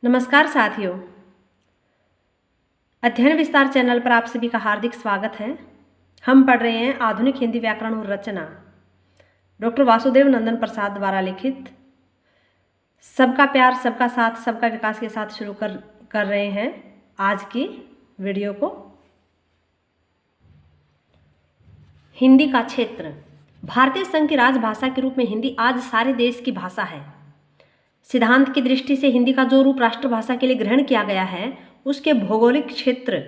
नमस्कार साथियों, अध्ययन विस्तार चैनल पर आप सभी का हार्दिक स्वागत है। हम पढ़ रहे हैं आधुनिक हिंदी व्याकरण और रचना, डॉक्टर वासुदेव नंदन प्रसाद द्वारा लिखित सबका प्यार सबका साथ सबका विकास के साथ शुरू कर रहे हैं आज की वीडियो को। हिंदी का क्षेत्र। भारतीय संघ की राजभाषा के रूप में हिंदी आज सारे देश की भाषा है। सिद्धांत की दृष्टि से हिंदी का जो रूप राष्ट्रभाषा के लिए ग्रहण किया गया है, उसके भौगोलिक क्षेत्र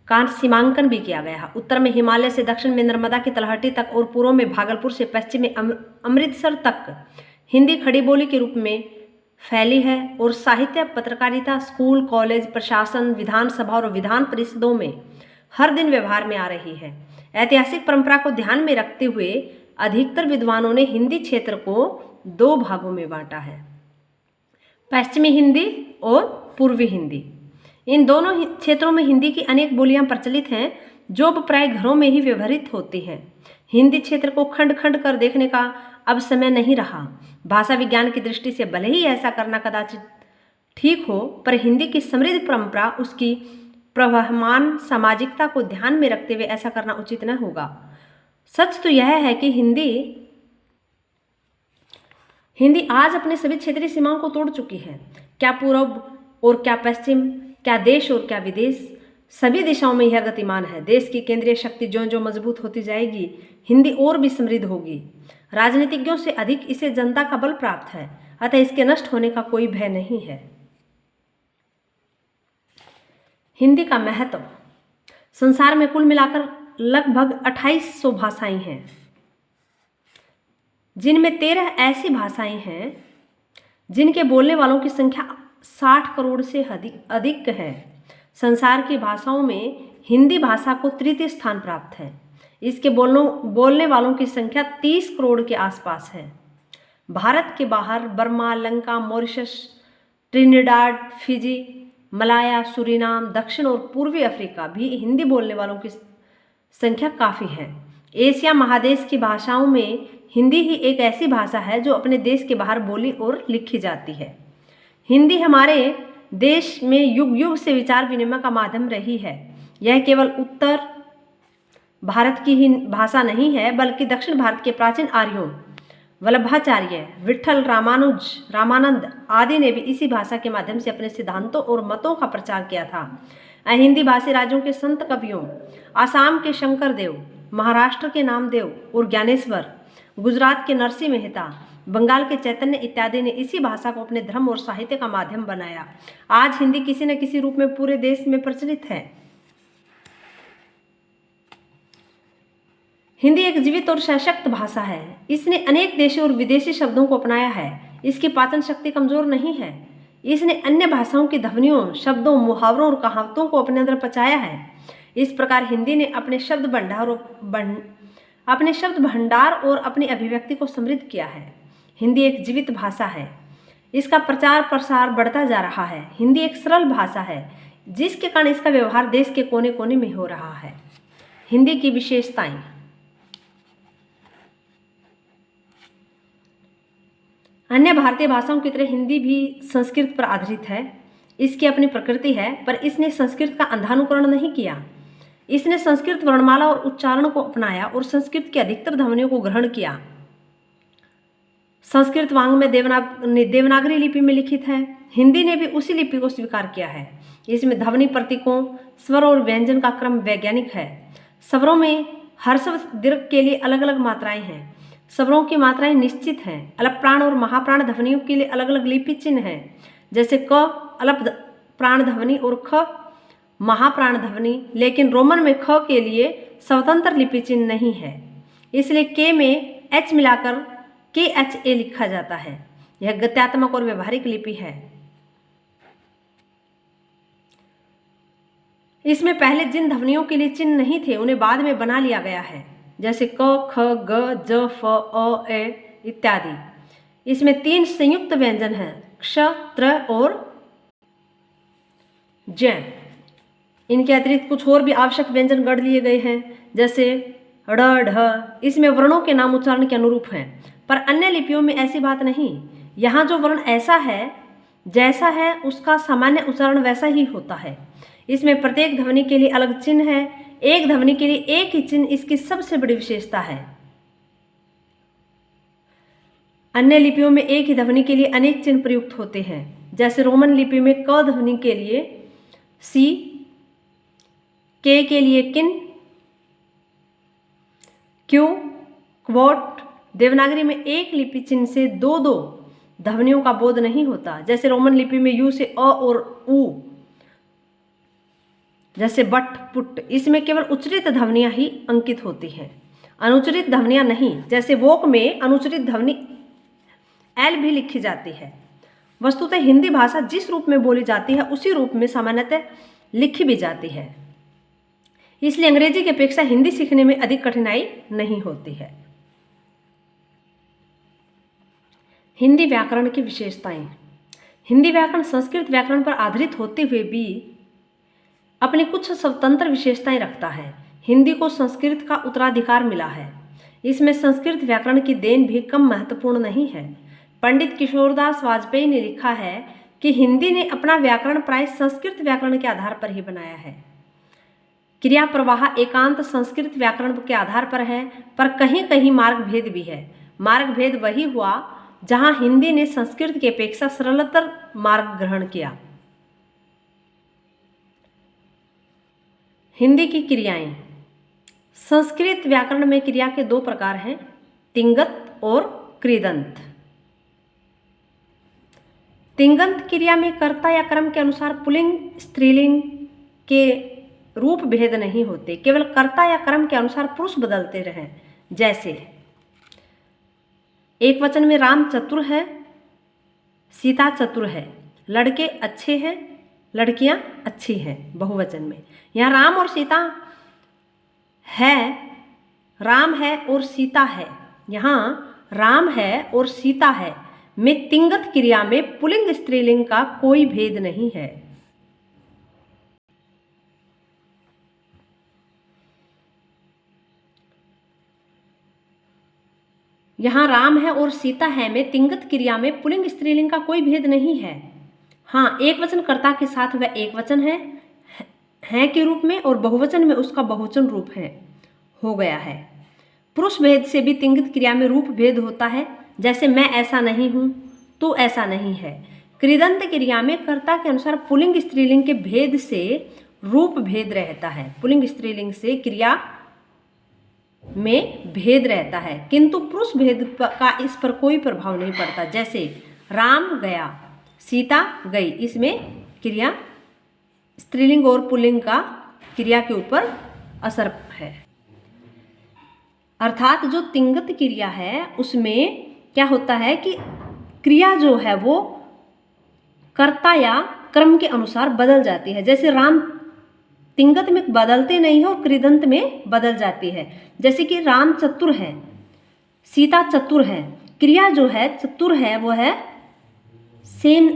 का सीमांकन भी किया गया है। उत्तर में हिमालय से दक्षिण में नर्मदा की तलहटी तक और पूर्व में भागलपुर से पश्चिम में अमृतसर तक हिंदी खड़ी बोली के रूप में फैली है और साहित्य, पत्रकारिता, स्कूल, कॉलेज, प्रशासन, विधानसभा और विधान परिषदों में हर दिन व्यवहार में आ रही है। ऐतिहासिक परंपरा को ध्यान में रखते हुए अधिकतर विद्वानों ने हिंदी क्षेत्र को दो भागों में बांटा है, पश्चिमी हिंदी और पूर्वी हिंदी। इन दोनों क्षेत्रों में हिंदी की अनेक बोलियां प्रचलित हैं जो अब प्राय घरों में ही व्यवहृत होती हैं। हिंदी क्षेत्र को खंड खंड कर देखने का अब समय नहीं रहा। भाषा विज्ञान की दृष्टि से भले ही ऐसा करना कदाचित ठीक हो, पर हिंदी की समृद्ध परंपरा, उसकी प्रवहमान सामाजिकता को ध्यान में रखते हुए ऐसा करना उचित न होगा। सच तो यह है कि हिंदी आज अपने सभी क्षेत्रीय सीमाओं को तोड़ चुकी है। क्या पूर्व और क्या पश्चिम, क्या देश और क्या विदेश, सभी दिशाओं में यह गतिमान है। देश की केंद्रीय शक्ति ज्यों ज्यों मजबूत होती जाएगी, हिंदी और भी समृद्ध होगी। राजनीतिज्ञों से अधिक इसे जनता का बल प्राप्त है, अतः इसके नष्ट होने का कोई भय नहीं है। हिंदी का महत्व। संसार में कुल मिलाकर लगभग 2800 भाषाएं हैं, जिनमें 13 ऐसी भाषाएं हैं जिनके बोलने वालों की संख्या 60 करोड़ से अधिक है। संसार की भाषाओं में हिंदी भाषा को तृतीय स्थान प्राप्त है। इसके बोलने वालों की संख्या 30 करोड़ के आसपास है। भारत के बाहर Burma, Lanka, Mauritius, Trinidad, Fiji, Malaya, Suriname, दक्षिण और पूर्वी अफ्रीका भी हिंदी बोलने वालों की संख्या काफ़ी है। एशिया महादेश की भाषाओं में हिंदी ही एक ऐसी भाषा है जो अपने देश के बाहर बोली और लिखी जाती है। हिंदी हमारे देश में युग युग से विचार विनिमय का माध्यम रही है। यह केवल उत्तर भारत की ही भाषा नहीं है, बल्कि दक्षिण भारत के प्राचीन आर्यों, वल्लभाचार्य, विट्ठल रामानंद आदि ने भी इसी भाषा के माध्यम से अपने सिद्धांतों और मतों का प्रचार किया था। हिंदी भाषी राज्यों के संत कवियों, आसाम के शंकरदेव, महाराष्ट्र के नामदेव और ज्ञानेश्वर, गुजरात के नरसिंह मेहता, बंगाल के चैतन्य इत्यादि ने इसी भाषा को अपने धर्म और साहित्य का माध्यम बनाया। आज हिंदी किसी न किसी रूप में पूरे देश में प्रचलित है। हिंदी एक जीवित और सशक्त भाषा है। इसने अनेक देशी और विदेशी शब्दों को अपनाया है। इसकी पाचन शक्ति कमजोर नहीं है। इसने अन्य भाषाओं की ध्वनियों, शब्दों, मुहावरों और कहावतों को अपने अंदर पचाया है। इस प्रकार हिंदी ने अपने शब्द भंडार और अपनी अभिव्यक्ति को समृद्ध किया है। हिंदी एक जीवित भाषा है। इसका प्रचार प्रसार बढ़ता जा रहा है। हिंदी एक सरल भाषा है, जिसके कारण इसका व्यवहार देश के कोने कोने में हो रहा है। हिंदी की विशेषताएं। अन्य भारतीय भाषाओं की तरह हिंदी भी संस्कृत पर आधारित है। इसकी अपनी प्रकृति है, पर इसने संस्कृत का अंधानुकरण नहीं किया। इसने संस्कृत वर्णमाला और उच्चारण को अपनाया और संस्कृत की अधिकतर ध्वनियों को ग्रहण किया। संस्कृत वाङ्मय देवनागरी लिपि में लिखित है। हिंदी ने भी उसी लिपि को स्वीकार किया है। इसमें ध्वनि प्रतीकों, स्वर और व्यंजन का क्रम वैज्ञानिक है। स्वरों में ह्रस्व दीर्घ के लिए अलग अलग मात्राएं हैं। स्वरों की मात्राएं निश्चित हैं। अल्प प्राण और महाप्राण ध्वनियों के लिए अलग अलग लिपि चिन्ह हैं, जैसे क अल्प प्राण ध्वनि और ख महाप्राण ध्वनि, लेकिन रोमन में ख के लिए स्वतंत्र लिपि चिन्ह नहीं है। इसलिए के में एच मिलाकर KHA लिखा जाता है। यह गत्यात्मक और व्यवहारिक लिपि है। इसमें पहले जिन ध्वनियों के लिए चिन्ह नहीं थे, उन्हें बाद में बना लिया गया है, जैसे क, ख, ग, ज, फ, अ, ए इत्यादि। इसमें 3 संयुक्त व्यंजन हैं, क्ष, त्र और ज। इनके अतिरिक्त कुछ और भी आवश्यक व्यंजन गढ़ लिए गए हैं, जैसे ड़, ढ। इसमें वर्णों के नाम उच्चारण के अनुरूप हैं, पर अन्य लिपियों में ऐसी बात नहीं। यहाँ जो वर्ण ऐसा है जैसा है उसका सामान्य उच्चारण वैसा ही होता है। इसमें प्रत्येक ध्वनि के लिए अलग चिन्ह है, एक ध्वनि के लिए एक ही चिन्ह इसकी सबसे बड़ी विशेषता है। अन्य लिपियों में एक ही ध्वनि के लिए अनेक चिन्ह प्रयुक्त होते हैं, जैसे रोमन लिपि में क ध्वनि के लिए सी, के लिए किन, क्यू, क्वोट। देवनागरी में एक लिपि चिन्ह से दो दो ध्वनियों का बोध नहीं होता, जैसे रोमन लिपि में यू से अ और उ, जैसे बट, पुट। इसमें केवल उच्चरित ध्वनियां ही अंकित होती हैं, अनुच्चरित ध्वनियां नहीं। जैसे वोक में अनुच्चरित ध्वनि एल भी लिखी जाती है। वस्तुतः हिंदी भाषा जिस रूप में बोली जाती है उसी रूप में सामान्यतः लिखी भी जाती है, इसलिए अंग्रेजी की अपेक्षा हिंदी सीखने में अधिक कठिनाई नहीं होती है। हिंदी व्याकरण की विशेषताएं। हिंदी व्याकरण संस्कृत व्याकरण पर आधारित होते हुए भी अपनी कुछ स्वतंत्र विशेषताएं रखता है। हिंदी को संस्कृत का उत्तराधिकार मिला है, इसमें संस्कृत व्याकरण की देन भी कम महत्वपूर्ण नहीं है। पंडित किशोरदास वाजपेयी ने लिखा है कि हिंदी ने अपना व्याकरण प्राय संस्कृत व्याकरण के आधार पर ही बनाया है। क्रिया प्रवाह एकांत संस्कृत व्याकरण के आधार पर है, पर कहीं कहीं मार्ग भेद भी है। मार्ग भेद वही हुआ जहां हिंदी ने संस्कृत की अपेक्षा सरलतर मार्ग ग्रहण किया। हिंदी की क्रियाएं। संस्कृत व्याकरण में क्रिया के दो प्रकार हैं, तिंगत और कृदंत। तिंगंत क्रिया में कर्ता या कर्म के अनुसार पुल्लिंग स्त्रीलिंग के रूप भेद नहीं होते, केवल कर्ता या कर्म के अनुसार पुरुष बदलते रहे। जैसे एक वचन में राम चतुर है, सीता चतुर है, लड़के अच्छे हैं, लड़कियां अच्छी हैं। बहुवचन में यहाँ राम और सीता है, राम है और सीता है, यहाँ राम है और सीता है में तिंगत क्रिया में पुल्लिंग स्त्रीलिंग का कोई भेद नहीं है। यहाँ राम है और सीता है में तिंगत क्रिया में पुल्लिंग स्त्रीलिंग का कोई भेद नहीं है। हाँ, एक वचन कर्ता के साथ वह एक वचन है के रूप में और बहुवचन में उसका बहुवचन रूप है हो गया है। पुरुष भेद से भी तिंगत क्रिया में रूप भेद होता है, जैसे मैं ऐसा नहीं हूँ, तू ऐसा नहीं है। कृदंत क्रिया में कर्ता के अनुसार पुल्लिंग स्त्रीलिंग के भेद से रूप भेद रहता है। पुल्लिंग स्त्रीलिंग से क्रिया में भेद रहता है, किंतु पुरुष भेद का इस पर कोई प्रभाव नहीं पड़ता। जैसे राम गया, सीता गई, इसमें क्रिया स्त्रीलिंग और पुल्लिंग का क्रिया के ऊपर असर है। अर्थात जो तिंगत क्रिया है उसमें क्या होता है कि क्रिया जो है वो कर्ता या क्रम के अनुसार बदल जाती है। जैसे राम तिंगत में बदलते नहीं है और कृदंत में बदल जाती है। जैसे कि राम चतुर है, सीता चतुर है, क्रिया जो है चतुर है वो है सेम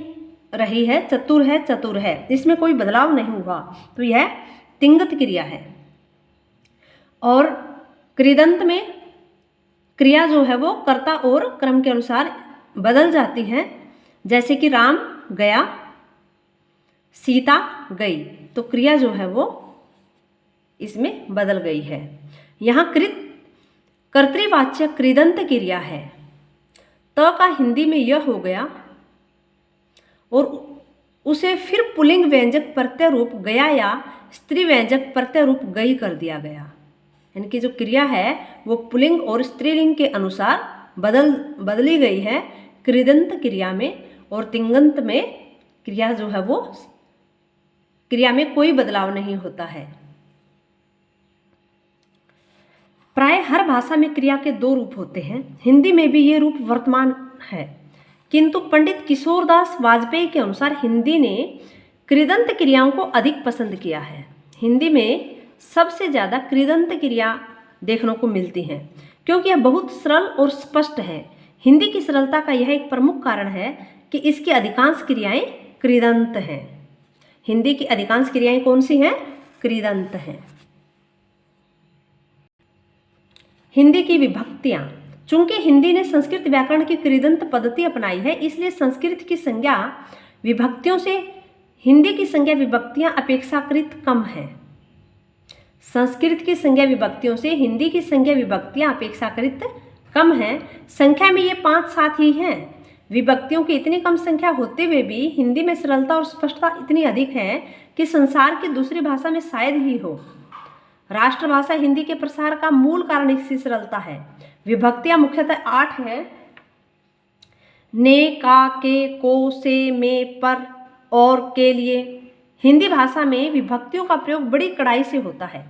रही है, चतुर है चतुर है, इसमें कोई बदलाव नहीं हुआ, तो यह तिंगत क्रिया है। और कृदंत में क्रिया जो है वो कर्ता और क्रम के अनुसार बदल जाती है। जैसे कि राम गया, सीता गई, तो क्रिया जो है वो इसमें बदल गई है। यहाँ कर्तृवाच्य कृदंत क्रिया है। त का हिंदी में यह हो गया और उसे फिर पुल्लिंग व्यंजक प्रत्यय रूप गया या स्त्री व्यंजक प्रत्यय रूप गई कर दिया गया। यानी कि जो क्रिया है वो पुल्लिंग और स्त्रीलिंग के अनुसार बदली गई है कृदंत क्रिया में, और तिंगंत में क्रिया जो है वो क्रिया में कोई बदलाव नहीं होता है। प्राय हर भाषा में क्रिया के दो रूप होते हैं। हिंदी में भी ये रूप वर्तमान है, किंतु पंडित किशोरदास वाजपेयी के अनुसार हिंदी ने कृदंत क्रियाओं को अधिक पसंद किया है। हिंदी में सबसे ज़्यादा कृदंत क्रिया देखने को मिलती हैं, क्योंकि यह बहुत सरल और स्पष्ट है। हिंदी की सरलता का यह एक प्रमुख कारण है कि इसकी अधिकांश क्रियाएं कृदंत हैं। हिंदी की अधिकांश क्रियाएं कौन सी हैं? कृदंत हैं। हिंदी की विभक्तियां। चूंकि हिंदी ने संस्कृत व्याकरण की कृदंत पद्धति अपनाई है, इसलिए संस्कृत की संज्ञा विभक्तियों से हिंदी की संज्ञा विभक्तियां अपेक्षाकृत कम है। संस्कृत की संज्ञा विभक्तियों से हिंदी की संज्ञा विभक्तियां अपेक्षाकृत कम है। संख्या में ये 5-7 ही हैं। विभक्तियों की इतनी कम संख्या होते हुए भी हिंदी में सरलता और स्पष्टता इतनी अधिक है कि संसार की दूसरी भाषा में शायद ही हो। राष्ट्रभाषा हिंदी के प्रसार का मूल कारण इसकी सरलता है। विभक्तियां मुख्यतः 8 हैं। ने, का, के, को, से, में, पर, और, के लिए। हिंदी भाषा में विभक्तियों का प्रयोग बड़ी कड़ाई से होता है।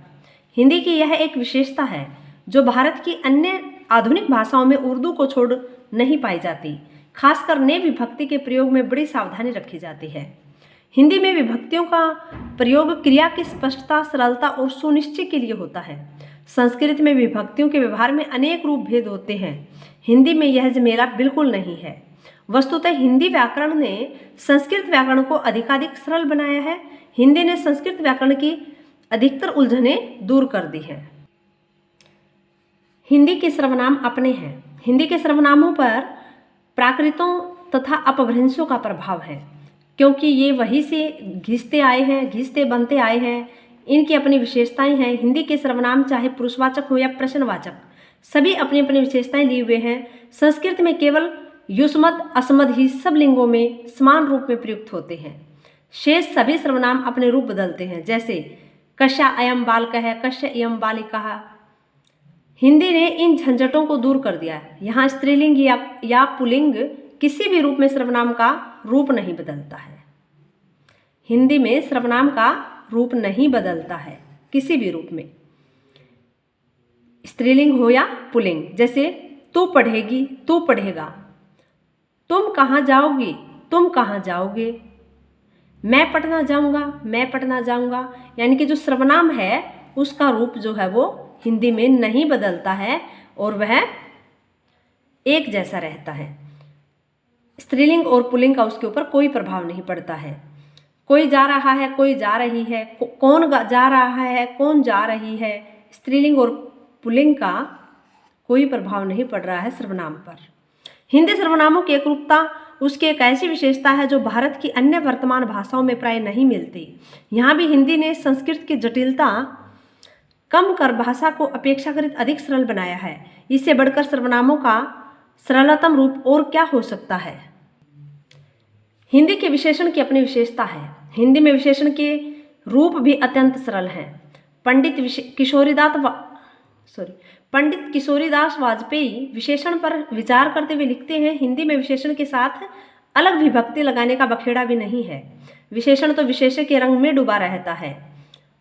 हिंदी की यह एक विशेषता है जो भारत की अन्य आधुनिक भाषाओं में उर्दू को छोड़ नहीं पाई जाती। खासकर ने विभक्ति के प्रयोग में बड़ी सावधानी रखी जाती है। हिंदी में विभक्तियों का प्रयोग क्रिया की स्पष्टता, सरलता और सुनिश्चय के लिए होता है। संस्कृत में विभक्तियों के व्यवहार में अनेक रूप भेद होते हैं। हिंदी में यह झमेला बिल्कुल नहीं है। वस्तुतः हिंदी व्याकरण ने संस्कृत व्याकरण को अधिकाधिक सरल बनाया है। हिंदी ने संस्कृत व्याकरण की अधिकतर उलझनें दूर कर दी हैं। हिंदी के सर्वनाम अपने हैं। हिंदी के सर्वनामों पर प्राकृतों तथा अपभ्रंशों का प्रभाव है, क्योंकि ये वहीं से घिसते आए हैं, घिसते बनते आए हैं। इनकी अपनी विशेषताएं हैं। हिंदी के सर्वनाम चाहे पुरुषवाचक हो या प्रश्नवाचक, सभी अपनी अपनी विशेषताएं लिए हुए हैं। संस्कृत में केवल युष्मद् असमद् ही सब लिंगों में समान रूप में प्रयुक्त होते हैं। शेष सभी सर्वनाम अपने रूप बदलते हैं, जैसे कस्या अयम बालकः, कस्य इयं बालिका। हिंदी ने इन झंझटों को दूर कर दिया। यहाँ स्त्रीलिंग या पुल्लिंग किसी भी रूप में सर्वनाम का रूप नहीं बदलता है। हिंदी में सर्वनाम का रूप नहीं बदलता है किसी भी रूप में, स्त्रीलिंग हो या पुल्लिंग। जैसे तू पढ़ेगी, तू पढ़ेगा। तुम कहाँ जाओगी, तुम कहाँ जाओगे। मैं पटना जाऊँगा, मैं पटना जाऊँगा। यानी कि जो सर्वनाम है उसका रूप जो है वो हिंदी में नहीं बदलता है और वह एक जैसा रहता है। स्त्रीलिंग और पुल्लिंग का उसके ऊपर कोई प्रभाव नहीं पड़ता है। कोई जा रहा है, कोई जा रही है, कौन जा रहा है, कौन जा रही है। स्त्रीलिंग और पुल्लिंग का कोई प्रभाव नहीं पड़ रहा है सर्वनाम पर। हिंदी सर्वनामों की एकरूपता उसकी एक ऐसी विशेषता है जो भारत की अन्य वर्तमान भाषाओं में प्राय नहीं मिलती। यहाँ भी हिंदी ने संस्कृत की जटिलता कम कर भाषा को अपेक्षाकृत अधिक सरल बनाया है। इससे बढ़कर सर्वनामों का सरलतम रूप और क्या हो सकता है। हिंदी के विशेषण की अपनी विशेषता है। हिंदी में विशेषण के रूप भी अत्यंत सरल हैं। पंडित किशोरीदास वाजपेयी विशेषण पर विचार करते हुए लिखते हैं, हिंदी में विशेषण के साथ अलग विभक्ति लगाने का बखेड़ा भी नहीं है। विशेषण तो विशेष्य के रंग में डूबा रहता है।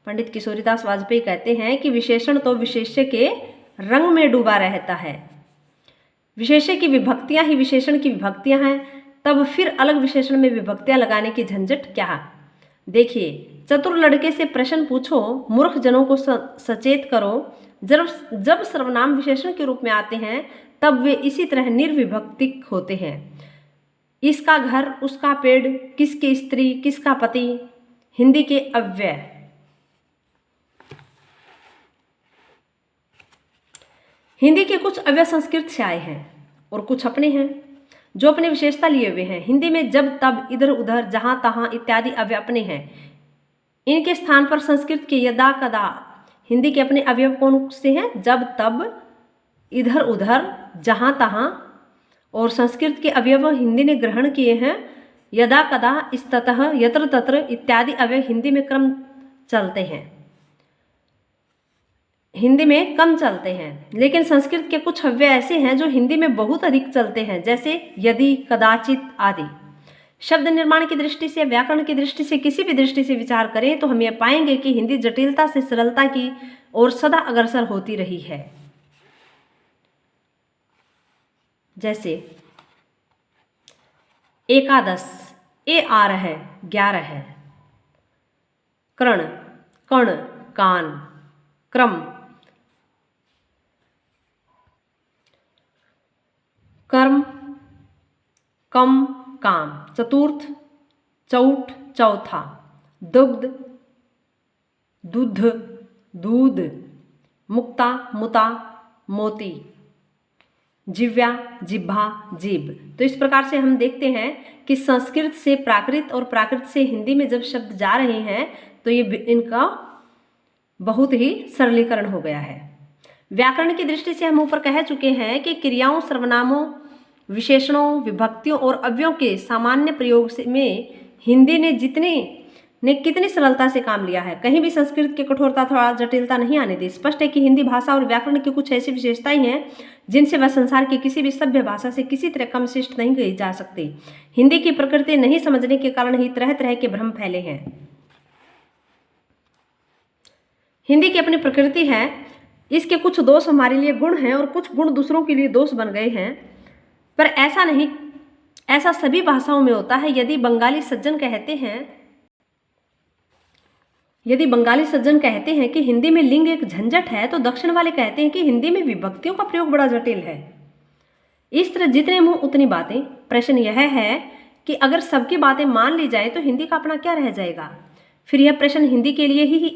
पंडित किशोरीदास वाजपेयी कहते हैं कि विशेषण तो विशेष्य के रंग में डूबा रहता है। विशेष्य की विभक्तियां ही विशेषण की विभक्तियां हैं, तब फिर अलग विशेषण में विभक्तियां लगाने की झंझट क्या। देखिए, चतुर लड़के से प्रश्न पूछो, मूर्ख जनों को सचेत करो। जब सर्वनाम विशेषण के रूप में आते हैं तब वे इसी तरह निर्विभक्तिक होते हैं। इसका घर, उसका पेड़, किसकी स्त्री, किसका पति। हिंदी के अव्यय। हिंदी के कुछ अव्यय संस्कृत से आए हैं और कुछ अपने हैं जो अपनी विशेषता लिए हुए हैं। हिंदी में जब, तब, इधर उधर, जहाँ तहाँ इत्यादि अव्यय अपने हैं। इनके स्थान पर संस्कृत के यदा कदा। हिंदी के अपने अवयव कौन से हैं? जब, तब, इधर उधर, जहाँ तहाँ। और संस्कृत के अवयव हिंदी ने ग्रहण किए हैं यदा कदा, इस्ततः, यत्र तत्र इत्यादि अवयव हिंदी में क्रम चलते हैं, हिंदी में कम चलते हैं। लेकिन संस्कृत के कुछ अव्यय ऐसे हैं जो हिंदी में बहुत अधिक चलते हैं, जैसे यदि, कदाचित आदि। शब्द निर्माण की दृष्टि से, व्याकरण की दृष्टि से, किसी भी दृष्टि से विचार करें तो हम यह पाएंगे कि हिंदी जटिलता से सरलता की ओर सदा अग्रसर होती रही है। जैसे एकादश, ए आ है, 11 है। कर्ण, कर्ण, कान। क्रम, कर्म, कम, काम। चतुर्थ, चौठ, चौथा। दुग्ध, दूध, दूध। मुक्ता, मुता, मोती। जिव्या, जिह्वा, जीभ। तो इस प्रकार से हम देखते हैं कि संस्कृत से प्राकृत और प्राकृत से हिंदी में जब शब्द जा रहे हैं तो ये इनका बहुत ही सरलीकरण हो गया है। व्याकरण की दृष्टि से हम ऊपर कह चुके हैं कि क्रियाओं, सर्वनामों, विशेषणों, विभक्तियों और अव्ययों के सामान्य प्रयोग में हिंदी ने कितनी सरलता से काम लिया है। कहीं भी संस्कृत की कठोरता, थोड़ा जटिलता नहीं आने दी। स्पष्ट है कि हिंदी भाषा और व्याकरण की कुछ ऐसी विशेषताएं हैं जिनसे वह संसार की किसी भी सभ्य भाषा से किसी तरह कम श्रेष्ठ नहीं कही जा सकती। हिंदी की प्रकृति नहीं समझने के कारण ही तरह तरह के भ्रम फैले हैं। हिंदी की अपनी प्रकृति है, इसके कुछ दोष हमारे लिए गुण हैं और कुछ गुण दूसरों के लिए दोष बन गए हैं, पर ऐसा नहीं, ऐसा सभी भाषाओं में होता है। यदि बंगाली सज्जन कहते हैं कि हिंदी में लिंग एक झंझट है, तो दक्षिण वाले कहते हैं कि हिंदी में विभक्तियों का प्रयोग बड़ा जटिल है। इस तरह जितने मुंह उतनी बातें। प्रश्न यह है कि अगर सबकी बातें मान ली जाए तो हिंदी का अपना क्या रह जाएगा। फिर यह प्रश्न हिंदी के लिए ही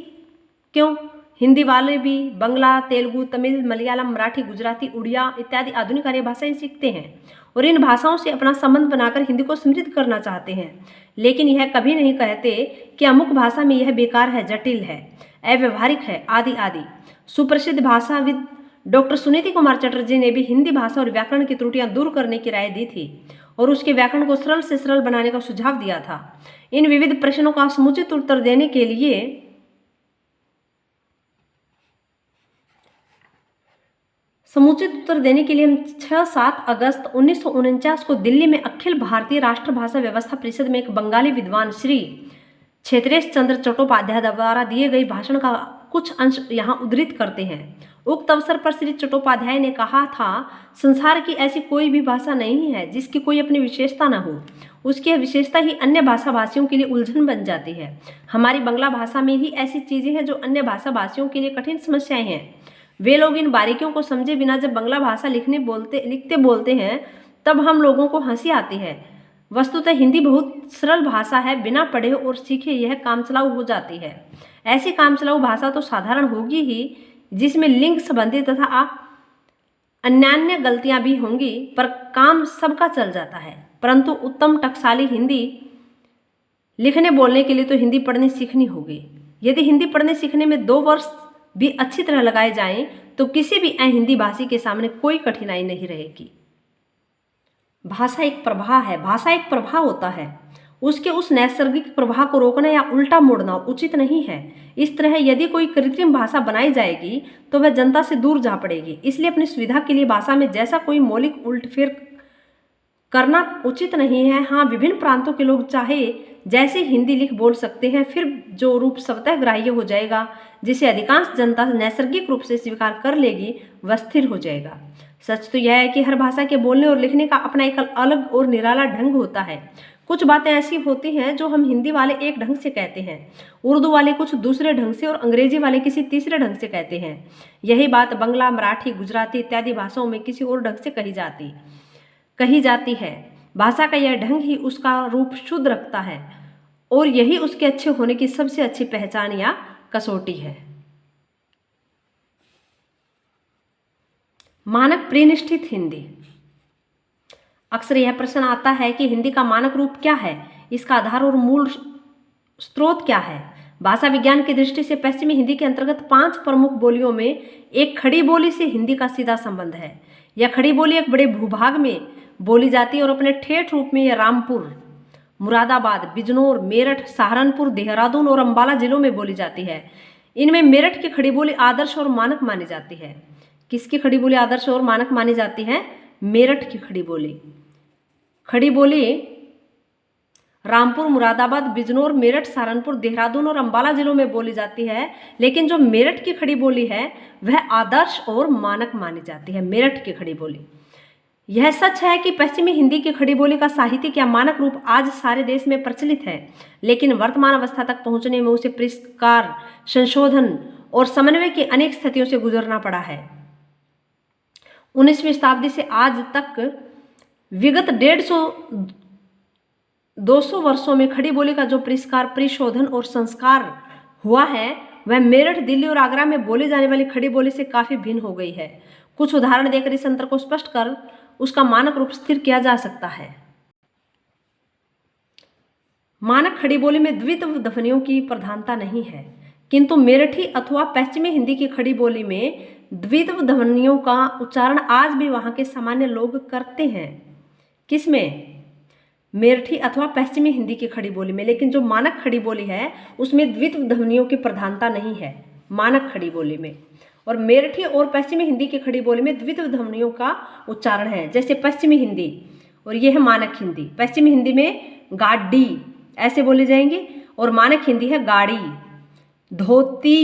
क्यों? हिंदी वाले भी बंगला, तेलुगु, तमिल, मलयालम, मराठी, गुजराती, उड़िया इत्यादि आधुनिक आर्य भाषाएं सीखते हैं और इन भाषाओं से अपना संबंध बनाकर हिंदी को समृद्ध करना चाहते हैं, लेकिन यह कभी नहीं कहते कि अमुक भाषा में यह बेकार है, जटिल है, अव्यवहारिक है, आदि आदि। सुप्रसिद्ध भाषाविद डॉक्टर सुनीति कुमार चटर्जी ने भी हिंदी भाषा और व्याकरण की त्रुटियां दूर करने की राय दी थी और उसके व्याकरण को सरल से सरल बनाने का सुझाव दिया था। इन विविध प्रश्नों का समुचित उत्तर देने के लिए हम 6-7 अगस्त 1949 को दिल्ली में अखिल भारतीय राष्ट्रभाषा व्यवस्था परिषद में एक बंगाली विद्वान श्री क्षेत्रेश चंद्र चट्टोपाध्याय द्वारा दिए गए भाषण का कुछ अंश यहाँ उद्धृत करते हैं। उक्त अवसर पर श्री चट्टोपाध्याय ने कहा था, संसार की ऐसी कोई भी भाषा नहीं है जिसकी कोई अपनी विशेषता न हो। उसकी विशेषता ही अन्य भाषा भाषियों के लिए उलझन बन जाती है। हमारी बंगला भाषा में ही ऐसी चीज़ें हैं जो अन्य भाषा भाषियों के लिए कठिन समस्याएं हैं। वे लोग इन बारीकियों को समझे बिना जब बंगला भाषा लिखते बोलते हैं तब हम लोगों को हंसी आती है। वस्तुतः हिंदी बहुत सरल भाषा है, बिना पढ़े और सीखे यह कामचलाऊ हो जाती है। ऐसी कामचलाऊ भाषा तो साधारण होगी ही जिसमें लिंग संबंधी तथा अन्यान्य गलतियां भी होंगी, पर काम सबका चल जाता है। परंतु उत्तम टकसाली हिंदी लिखने बोलने के लिए तो हिंदी पढ़नी सीखनी होगी। यदि हिंदी पढ़ने सीखने में 2 वर्ष भी अच्छी तरह लगाए जाएं तो किसी भी हिंदी भाषी के सामने कोई कठिनाई नहीं रहेगी। भाषा एक प्रवाह है, भाषा एक प्रवाह होता है, उसके उस नैसर्गिक प्रवाह को रोकना या उल्टा मोड़ना उचित नहीं है। इस तरह यदि कोई कृत्रिम भाषा बनाई जाएगी तो वह जनता से दूर जा पड़ेगी। इसलिए अपनी सुविधा के लिए भाषा में जैसा कोई मौलिक उलटफेर करना उचित नहीं है। हाँ, विभिन्न प्रांतों के लोग चाहे जैसे हिंदी लिख बोल सकते हैं, फिर जो रूप स्वतः ग्राह्य हो जाएगा, जिसे अधिकांश जनता नैसर्गिक रूप से स्वीकार कर लेगी, वह स्थिर हो जाएगा। सच तो यह है कि हर भाषा के बोलने और लिखने का अपना एक अलग और निराला ढंग होता है। कुछ बातें ऐसी होती हैं जो हम हिंदी वाले एक ढंग से कहते हैं, उर्दू वाले कुछ दूसरे ढंग से और अंग्रेजी वाले किसी तीसरे ढंग से कहते हैं। यही बात बंगला, मराठी, गुजराती इत्यादि भाषाओं में किसी और ढंग से कही जाती है। भाषा का यह ढंग ही उसका रूप शुद्ध रखता है और यही उसके अच्छे होने की सबसे अच्छी पहचान या कसौटी है। मानक प्रिनिष्ठित हिंदी। अक्सर यह प्रश्न आता है कि हिंदी का मानक रूप क्या है, इसका आधार और मूल स्रोत क्या है। भाषा विज्ञान की दृष्टि से पश्चिमी हिंदी के अंतर्गत 5 प्रमुख बोलियों में एक खड़ी बोली से हिंदी का सीधा संबंध है। यह खड़ी बोली एक बड़े भूभाग में बोली जाती है और अपने ठेठ रूप में यह रामपुर, मुरादाबाद, बिजनौर, मेरठ, सहारनपुर, देहरादून और अंबाला जिलों में बोली जाती है। इनमें मेरठ की खड़ी बोली आदर्श और मानक मानी जाती है। किसकी खड़ी बोली आदर्श और मानक मानी जाती है? मेरठ की खड़ी बोली रामपुर, मुरादाबाद, बिजनौर, मेरठ, सहारनपुर, देहरादून और अंबाला जिलों में बोली जाती है। लेकिन जो मेरठ की खड़ी बोली है वह आदर्श और मानक मानी जाती है। मेरठ की खड़ी बोली। यह सच है कि पश्चिमी हिंदी की खड़ी बोली का साहित्यिक या मानक रूप आज सारे देश में प्रचलित है, लेकिन वर्तमान अवस्था तक पहुंचने में उसे परिष्कार, संशोधन और समन्वय की अनेक स्थितियों से गुजरना पड़ा है। 19वीं शताब्दी से आज तक विगत 150-200 वर्षों में खड़ी बोली का जो परिष्कार, परिशोधन और संस्कार हुआ है वह मेरठ, दिल्ली और आगरा में बोली जाने वाली खड़ी बोली से काफ़ी भिन्न हो गई है। कुछ उदाहरण देकर इस अंतर को स्पष्ट कर उसका मानक रूप स्थिर किया जा सकता है। मानक खड़ी बोली में द्वित्व ध्वनियों की प्रधानता नहीं है, किंतु मेरठी अथवा पश्चिमी हिंदी की खड़ी बोली में द्वित्व ध्वनियों का उच्चारण आज भी वहां के सामान्य लोग करते हैं। किसमें? मेरठी अथवा पश्चिमी हिंदी की खड़ी बोली में। लेकिन जो मानक खड़ी बोली है उसमें द्वित्व ध्वनियों की प्रधानता नहीं है मानक खड़ी बोली में, और मेरठी और पश्चिमी हिंदी की खड़ी बोली में द्वित्व ध्वनियों का उच्चारण है। जैसे पश्चिमी हिंदी और ये है मानक हिंदी। पश्चिमी हिंदी में गाड़ी ऐसे बोले जाएंगे और मानक हिंदी है गाड़ी। धोती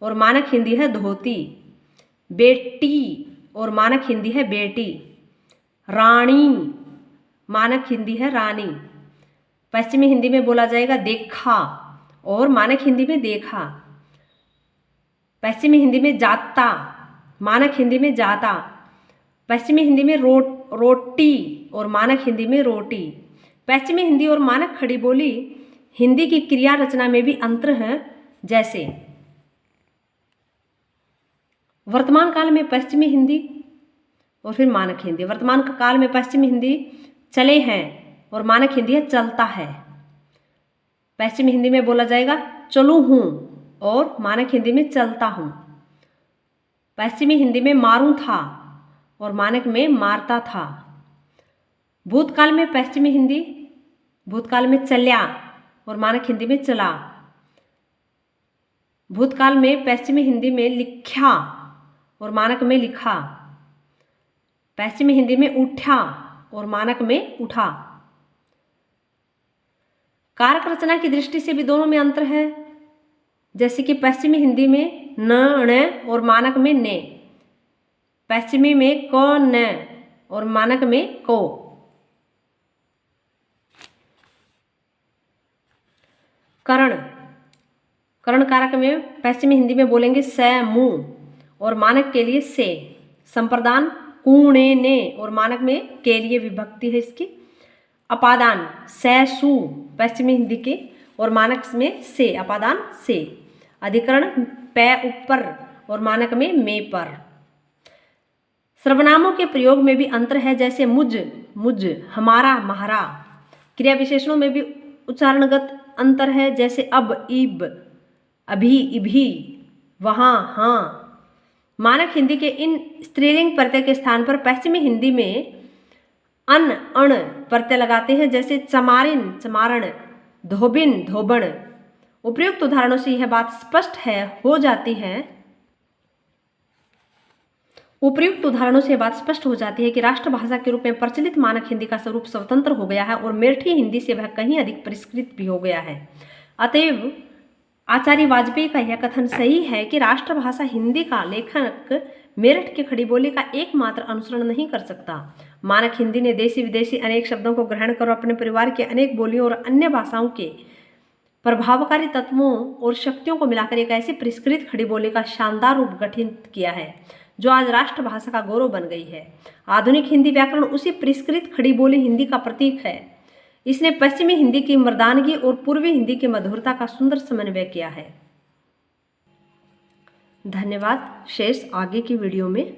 और मानक हिंदी है धोती। बेटी और मानक हिंदी है बेटी। रानी मानक हिंदी है रानी। पश्चिमी हिंदी में बोला जाएगा देखा और मानक हिंदी में देखा। पश्चिमी हिंदी में जाता, मानक हिंदी में जाता। पश्चिमी हिंदी में रोटी और मानक हिंदी में रोटी। पश्चिमी हिंदी और मानक खड़ी बोली हिंदी की क्रिया रचना में भी अंतर है। जैसे वर्तमान काल में पश्चिमी हिंदी और फिर मानक हिंदी। वर्तमान काल में पश्चिमी हिंदी चले हैं और मानक हिंदी है चलता है। पश्चिमी हिंदी में बोला जाएगा चलूँ हूँ और मानक हिंदी में चलता हूँ। पश्चिमी हिंदी में मारूं था और मानक में मारता था। भूतकाल में पश्चिमी हिंदी भूतकाल में चल्या और मानक हिंदी में चला। भूतकाल में पश्चिमी हिंदी में लिख्या और मानक में लिखा। पश्चिमी हिंदी में उठा और मानक में उठा। कारक रचना की दृष्टि से भी दोनों में अंतर है। जैसे कि पश्चिमी हिंदी में न और मानक में ने। पश्चिमी में क न और मानक में को। करण करण कारक में पश्चिमी हिंदी में बोलेंगे स मुंह और मानक के लिए से। संप्रदान कूणे ने और मानक में के लिए विभक्ति है इसकी। अपादान से सु पश्चिमी हिंदी के और मानक में से। अपादान से। अधिकरण पै ऊपर और मानक में पर। सर्वनामों के प्रयोग में भी अंतर है। जैसे मुझ, हमारा, म्हारा। क्रिया विशेषणों में भी उच्चारणगत अंतर है। जैसे अब, इब, अभी, इभी, वहाँ, हाँ। मानक हिंदी के इन स्त्रीलिंग प्रत्यय के स्थान पर पश्चिमी हिंदी में अन, अण प्रत्यय लगाते हैं। जैसे चमारिन, चमारण, धोबिन, धोबण। उपयुक्त उदाहरणों से यह बात स्पष्ट हो जाती है कि राष्ट्रभाषा के रूप में प्रचलित मानक हिंदी का स्वरूप स्वतंत्र हो गया है और मेरठी हिंदी से वह कहीं अधिक परिष्कृत भी हो गया है। अतएव आचार्य वाजपेयी का यह कथन सही है कि राष्ट्रभाषा हिंदी का लेखक मेरठ की खड़ी बोली का एकमात्र अनुसरण नहीं कर सकता। मानक हिंदी ने देशी विदेशी अनेक शब्दों को ग्रहण कर अपने परिवार के अनेक बोलियों और अन्य भाषाओं के प्रभावकारी तत्वों और शक्तियों को मिलाकर एक ऐसी परिष्कृत खड़ी बोली का शानदार रूप गठित किया है जो आज राष्ट्रभाषा का गौरव बन गई है। आधुनिक हिंदी व्याकरण उसी परिष्कृत खड़ी बोली हिंदी का प्रतीक है। इसने पश्चिमी हिंदी की मर्दानगी और पूर्वी हिंदी की मधुरता का सुंदर समन्वय किया है। धन्यवाद। शेष आगे की वीडियो में